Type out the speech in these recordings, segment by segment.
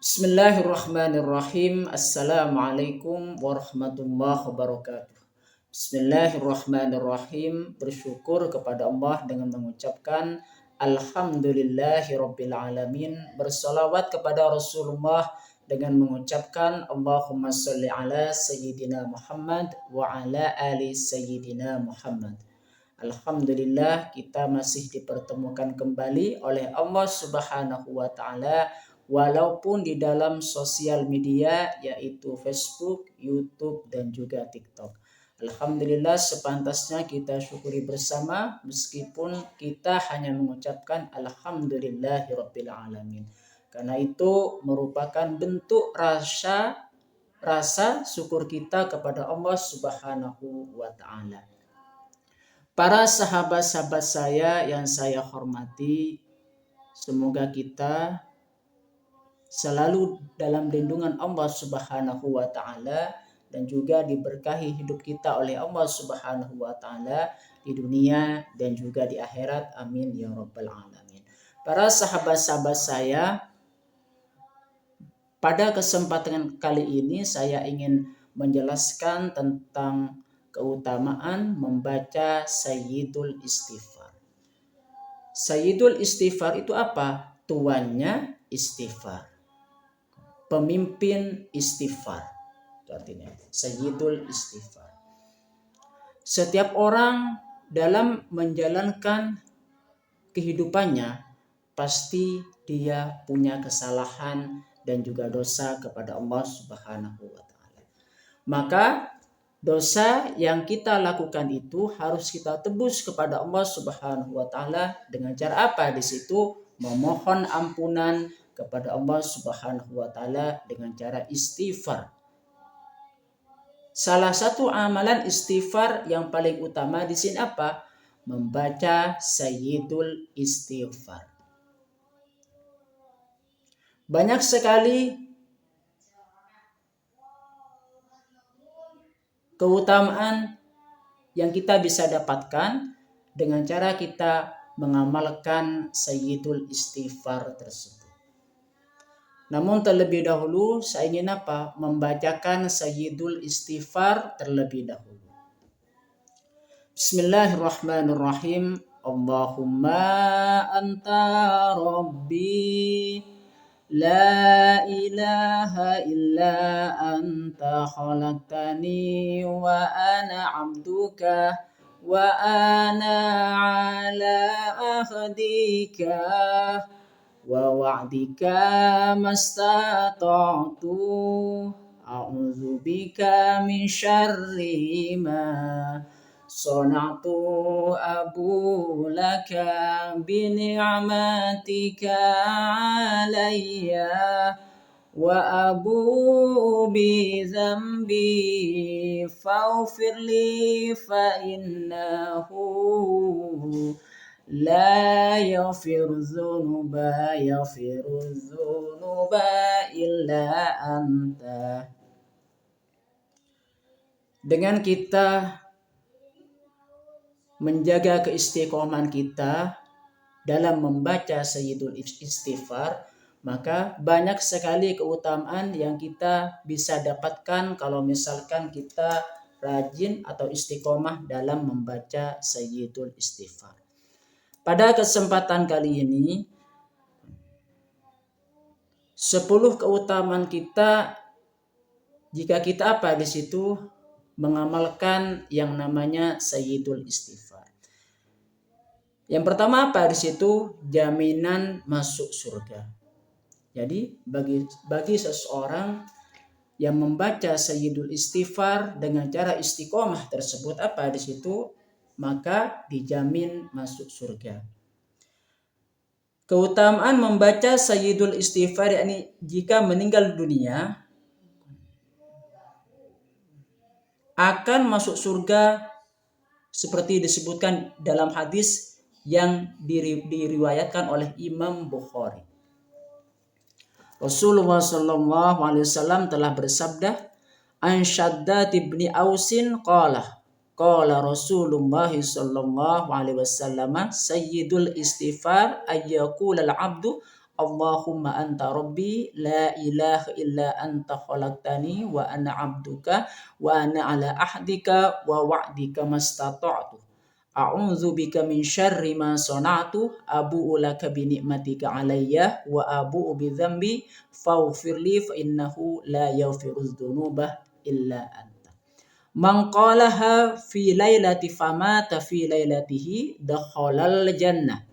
Bismillahirrahmanirrahim. Assalamualaikum warahmatullahi wabarakatuh. Bismillahirrahmanirrahim. Bersyukur kepada Allah dengan mengucapkan Alhamdulillahirabbil alamin. Bersolawat kepada Rasulullah dengan mengucapkan Allahumma sholli ala Sayyidina Muhammad wa ala ali Sayyidina Muhammad. Alhamdulillah kita masih dipertemukan kembali oleh Allah Subhanahu wa taala walaupun di dalam sosial media yaitu Facebook, YouTube dan juga TikTok. Alhamdulillah sepantasnya kita syukuri bersama meskipun kita hanya mengucapkan alhamdulillahirabbil alamin. Karena itu merupakan bentuk rasa syukur kita kepada Allah Subhanahu wa taala. Para sahabat-sahabat saya yang saya hormati, semoga kita selalu dalam lindungan Allah Subhanahu wa taala dan juga diberkahi hidup kita oleh Allah Subhanahu wa taala di dunia dan juga di akhirat. Amin ya rabbal alamin. Para sahabat-sahabat saya, pada kesempatan kali ini saya ingin menjelaskan tentang keutamaan membaca Sayyidul Istighfar. Sayyidul Istighfar itu apa? Tuannya istighfar. Pemimpin istighfar. Artinya Sayyidul Istighfar. Setiap orang dalam menjalankan kehidupannya pasti dia punya kesalahan dan juga dosa kepada Allah Subhanahu wa taala. Maka dosa yang kita lakukan itu harus kita tebus kepada Allah Subhanahu wa taala dengan cara apa? Di situ memohon ampunan kepada Allah Subhanahu wa taala dengan cara istighfar. Salah satu amalan istighfar yang paling utama di sini apa? Membaca Sayyidul Istighfar. Banyak sekali keutamaan yang kita bisa dapatkan dengan cara kita mengamalkan Sayyidul Istighfar tersebut. Namun terlebih dahulu saya ingin apa? Membacakan Sayyidul Istighfar terlebih dahulu. Bismillahirrahmanirrahim. Allahumma anta rabbi la ilaha illa anta khalaqtani wa ana abduka wa ana ala ahdika wa wa'dika mastata'tu a'udzu bika min syarri ma sana'tu abu laka bi ni'matika alayya wa abu bi dzambi faghfirli fa innahu la yaghfiru dzunuba illa anta. Dengan kita menjaga keistiqomahan kita dalam membaca Sayyidul Istighfar, maka banyak sekali keutamaan yang kita bisa dapatkan kalau misalkan kita rajin atau istiqomah dalam membaca Sayyidul Istighfar. Pada kesempatan kali ini 10 keutamaan kita jika kita apa di situ mengamalkan yang namanya Sayyidul Istighfar. Yang pertama apa di situ? Jaminan masuk surga. Jadi bagi seseorang yang membaca Sayyidul Istighfar dengan cara istiqomah tersebut apa di situ? Maka dijamin masuk surga. Keutamaan membaca Sayyidul Istighfar yakni jika meninggal dunia akan masuk surga seperti disebutkan dalam hadis yang diriwayatkan oleh Imam Bukhari. Rasulullah SAW telah bersabda, "An Shaddad ibni Ausin qala Rasulullah sallallahu alaihi wasallam sayyidul istighfar ayyaqul al-'abdu Allahumma anta rabbi la ilaha illa anta khalaqtani wa ana abduka wa ana ala ahdika wa wa'dika mastata'tu. A'udzu bika min syarri ma sana'tu abu'u laka bi ni'matika alayya wa abu'u bi dzambi faghfirli fa innahu la yaghfirudz dzunuba illa anta. Man qalaha fi lailati famata fi lailatihi dakhalal jannah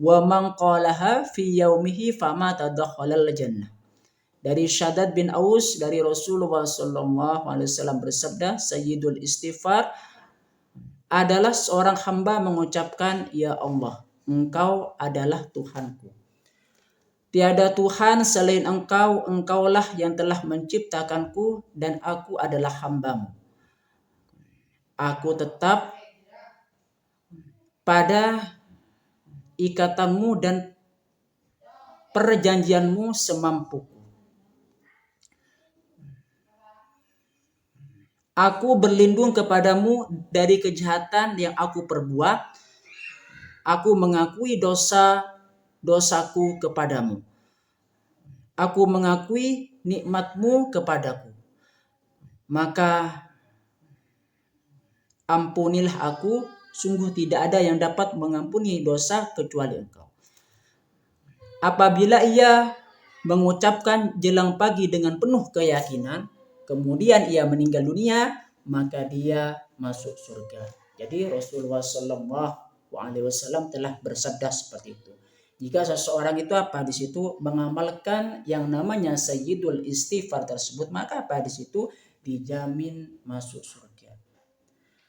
wa man qalaha fi yaumihi famata dakhalal jannah. Dari Syaddad bin Aus dari Rasulullah sallallahu alaihi wasallam bersabda, sayyidul istighfar adalah seorang hamba mengucapkan, ya Allah, Engkau adalah Tuhanku. Tiada Tuhan selain Engkau, Engkaulah yang telah menciptakanku dan aku adalah hamba-Mu. Aku tetap pada ikatan-Mu dan perjanjian-Mu semampuku. Aku berlindung kepadamu dari kejahatan yang aku perbuat. Aku mengakui dosaku kepadamu. Aku mengakui nikmat-Mu kepadaku. Maka ampunilah aku, sungguh tidak ada yang dapat mengampuni dosa kecuali Engkau. Apabila ia mengucapkan jelang pagi dengan penuh keyakinan, kemudian ia meninggal dunia, maka dia masuk surga. Jadi Rasulullah SAW telah bersabda seperti itu. Jika seseorang itu di situ mengamalkan yang namanya sayyidul istighfar tersebut, maka di situ dijamin masuk surga.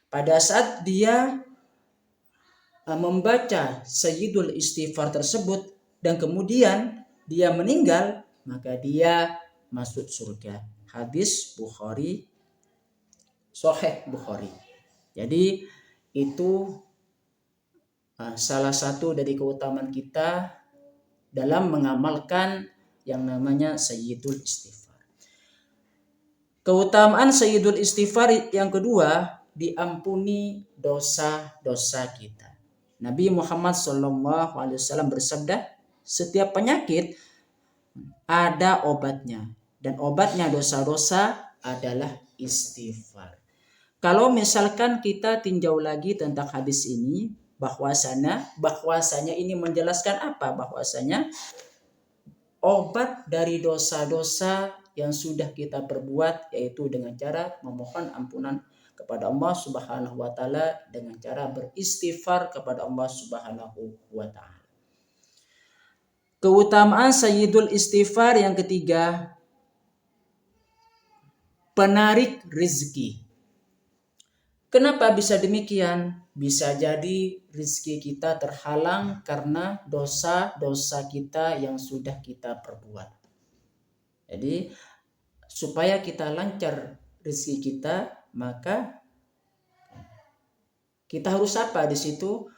Pada saat dia membaca sayyidul istighfar tersebut dan kemudian dia meninggal, maka dia masuk surga. Hadis Bukhari, Sahih Bukhari. Jadi itu salah satu dari keutamaan kita dalam mengamalkan yang namanya sayyidul istighfar. Keutamaan sayyidul istighfar yang kedua, diampuni dosa-dosa kita. Nabi Muhammad SAW bersabda, setiap penyakit ada obatnya. Dan obatnya dosa-dosa adalah istighfar. Kalau misalkan kita tinjau lagi tentang hadis ini, bahwasanya ini menjelaskan apa? Bahwasanya obat dari dosa-dosa yang sudah kita perbuat, yaitu dengan cara memohon ampunan kepada Allah Subhanahu wa taala, dengan cara beristighfar kepada Allah Subhanahu wa taala. Keutamaan sayyidul istighfar yang ketiga, penarik rezeki. Kenapa bisa demikian? Bisa jadi rezeki kita terhalang karena dosa-dosa kita yang sudah kita perbuat. Jadi supaya kita lancar rezeki kita, maka kita harus apa di situ?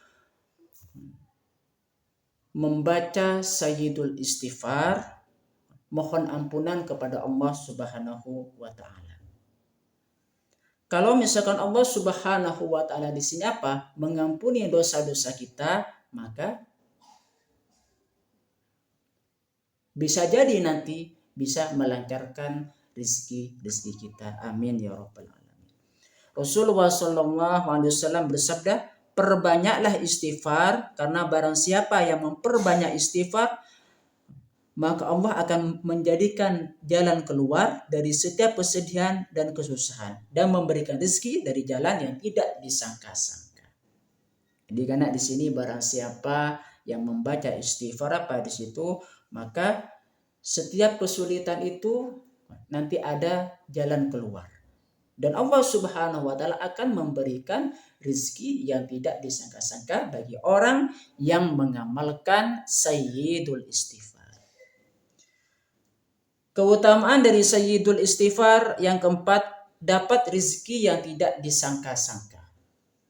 Membaca sayyidul istighfar, mohon ampunan kepada Allah Subhanahu wa taala. Kalau misalkan Allah Subhanahu wa taala di sini mengampuni dosa-dosa kita, maka bisa jadi nanti bisa melancarkan rezeki kita. Amin ya rabbal alamin. Rasulullah SAW bersabda, perbanyaklah istighfar, karena barang siapa yang memperbanyak istighfar, maka Allah akan menjadikan jalan keluar dari setiap kesedihan dan kesusahan dan memberikan rezeki dari jalan yang tidak disangka-sangka. Jadi karena di sini barang siapa yang membaca istighfar di situ, maka setiap kesulitan itu nanti ada jalan keluar. Dan Allah Subhanahu wa taala akan memberikan rezeki yang tidak disangka-sangka bagi orang yang mengamalkan sayyidul istighfar. Keutamaan dari sayyidul istighfar yang keempat, dapat rezeki yang tidak disangka-sangka.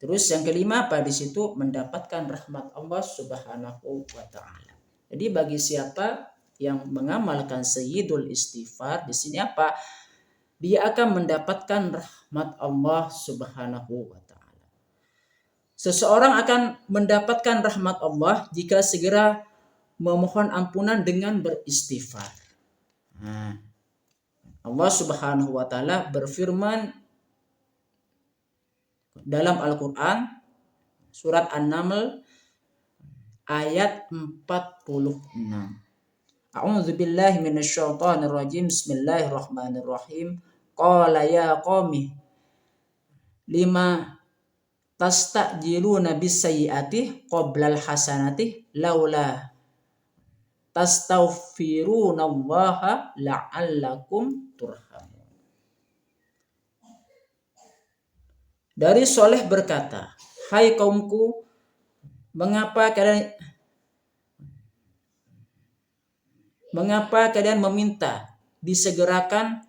Terus yang kelima di situ mendapatkan rahmat Allah Subhanahu wa taala. Jadi bagi siapa yang mengamalkan sayyidul istighfar di sini dia akan mendapatkan rahmat Allah Subhanahu wa taala. Seseorang akan mendapatkan rahmat Allah jika segera memohon ampunan dengan beristighfar. Nah, Allah Subhanahu wa taala berfirman dalam Al-Qur'an surat An-Naml ayat 46. A'udzu billahi minasyaitonir rajim. Bismillahirrahmanirrahim. Qala ya qaumi lima tastajiluna bisayyi'ati qoblal hasanati laula tastaghfirunallaha la'allakum turhamun. Dari Soleh berkata, hai kaumku, mengapa kalian meminta disegerakan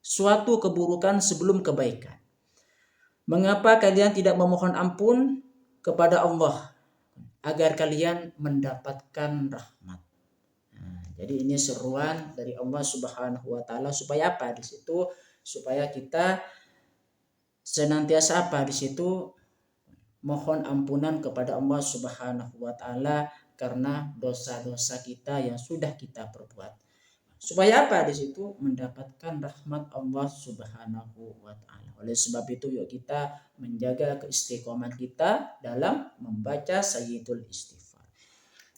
suatu keburukan sebelum kebaikan? Mengapa kalian tidak memohon ampun kepada Allah agar kalian mendapatkan rahmat? Nah, jadi ini seruan dari Allah Subhanahu wa taala supaya apa di situ? Supaya kita senantiasa apa di situ? Mohon ampunan kepada Allah Subhanahu wa taala karena dosa-dosa kita yang sudah kita perbuat. Supaya apa di situ? Mendapatkan rahmat Allah Subhanahu wa taala. Oleh sebab itu yuk kita menjaga keistiqomahan kita dalam membaca Sayyidul Istighfar.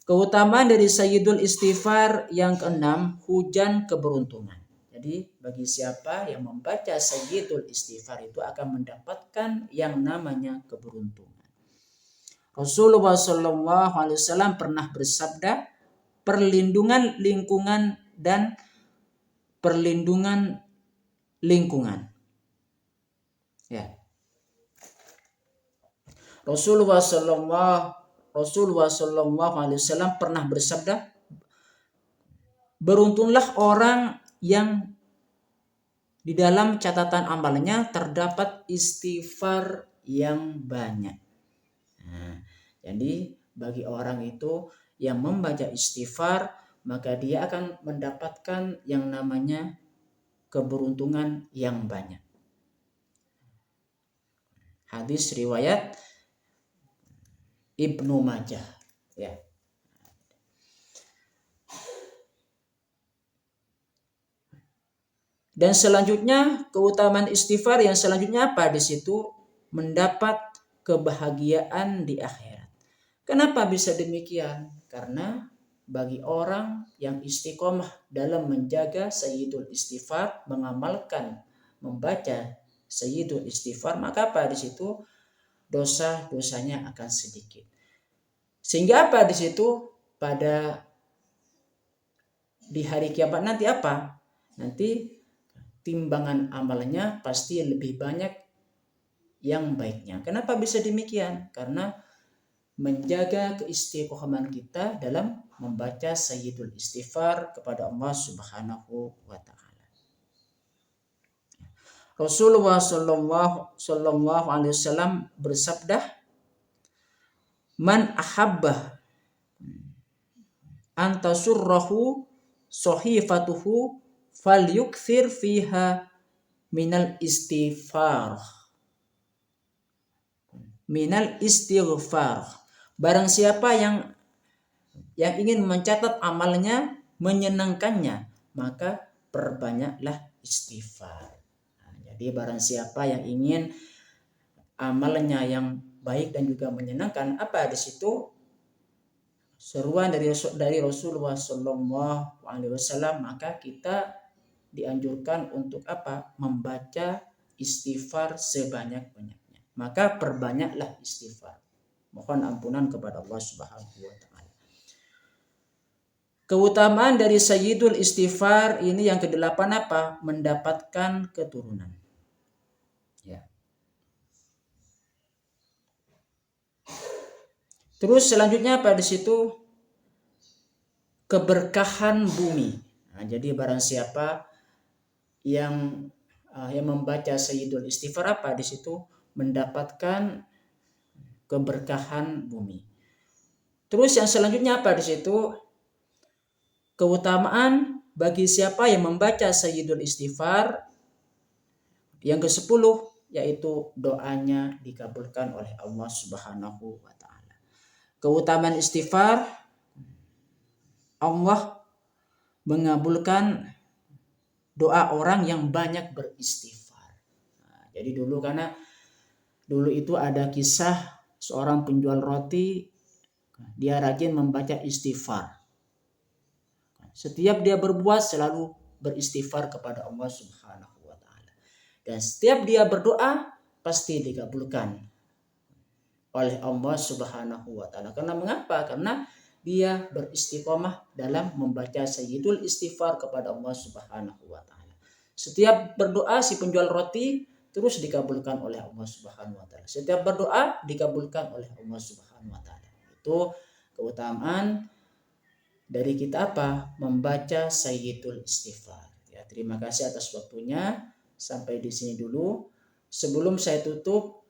Keutamaan dari Sayyidul Istighfar yang keenam, hujan keberuntungan. Jadi bagi siapa yang membaca Sayyidul Istighfar itu akan mendapatkan yang namanya keberuntungan. Rasulullah SAW pernah bersabda, perlindungan lingkungan dan perlindungan lingkungan. Ya. Rasulullah SAW pernah bersabda, beruntunglah orang yang di dalam catatan amalnya terdapat istighfar yang banyak. Nah, jadi bagi orang itu yang membaca istighfar, maka dia akan mendapatkan yang namanya keberuntungan yang banyak. Hadis riwayat Ibnu Majah. Ya. Dan selanjutnya keutamaan istighfar yang selanjutnya apa di situ? Mendapat kebahagiaan di akhirat. Kenapa bisa demikian? Karena bagi orang yang istiqomah dalam menjaga Sayyidul Istighfar, mengamalkan, membaca Sayyidul Istighfar, maka apa di situ? Dosa-dosanya akan sedikit. Sehingga apa di situ? Pada di hari kiamat nanti apa? Nanti timbangan amalnya pasti lebih banyak yang baiknya. Kenapa bisa demikian? Karena menjaga keistiqomahan kita dalam membaca Sayyidul Istighfar kepada Allah Subhanahu wa taala. Rasulullah sallallahu alaihi wasallam bersabda, man ahabba antasurrahu sahifatuhu falyukthir fiha minal istighfar. Barang siapa yang ingin mencatat amalnya menyenangkannya, maka perbanyaklah istighfar. Nah, jadi barang siapa yang ingin amalnya yang baik dan juga menyenangkan, apa di situ? Seruan dari Rasulullah Shallallahu Alaihi Wasallam, maka kita dianjurkan untuk apa? Membaca istighfar sebanyak-banyaknya. Maka perbanyaklah istighfar. Mohon ampunan kepada Allah Subhanahu wa taala. Keutamaan dari Sayyidul Istighfar ini yang kedelapan apa? Mendapatkan keturunan. Ya. Terus selanjutnya apa di situ? Keberkahan bumi. Nah, jadi barang siapa yang membaca Sayyidul Istighfar, apa di situ? Mendapatkan keberkahan bumi. Terus yang selanjutnya apa di situ? Keutamaan bagi siapa yang membaca Sayyidul Istighfar yang ke-10, yaitu doanya dikabulkan oleh Allah Subhanahu wa taala. Keutamaan istighfar Allah mengabulkan doa orang yang banyak beristighfar. Nah, jadi karena dulu itu ada kisah seorang penjual roti, dia rajin membaca istighfar. Setiap dia berbuat selalu beristighfar kepada Allah Subhanahu wa taala. Dan setiap dia berdoa pasti dikabulkan oleh Allah Subhanahu wa taala. Karena mengapa? Karena dia beristiqomah dalam membaca sayyidul istighfar kepada Allah Subhanahu wa taala. Setiap berdoa si penjual roti terus dikabulkan oleh Allah Subhanahu wa taala. Setiap berdoa dikabulkan oleh Allah Subhanahu wa taala. Itu keutamaan dari kita apa? Membaca sayyidul istighfar. Ya, terima kasih atas waktunya. Sampai di sini dulu. Sebelum saya tutup,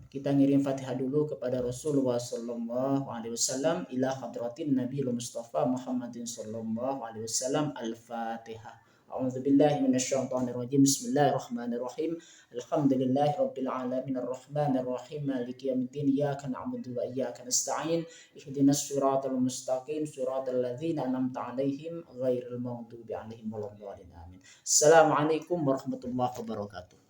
kita ngirim Fatihah dulu kepada Rasulullah sallallahu alaihi wasallam, ila hadratin Nabiul Mustafa Muhammadin sallallahu alaihi wasallam. Al-Fatihah. A'udzu billahi minasyaitonir rajim. Bismillahirrahmanirrahim. Alhamdulillahi rabbil alamin arrahmanir rahim maliki yaumiddin iyyaka na'budu wa iyyaka nasta'in ihdinas siratal mustaqim siratal ladzina an'amta 'alaihim ghairil maghdubi 'alaihim waladdallin. Amin. Assalamualaikum warahmatullahi wabarakatuh.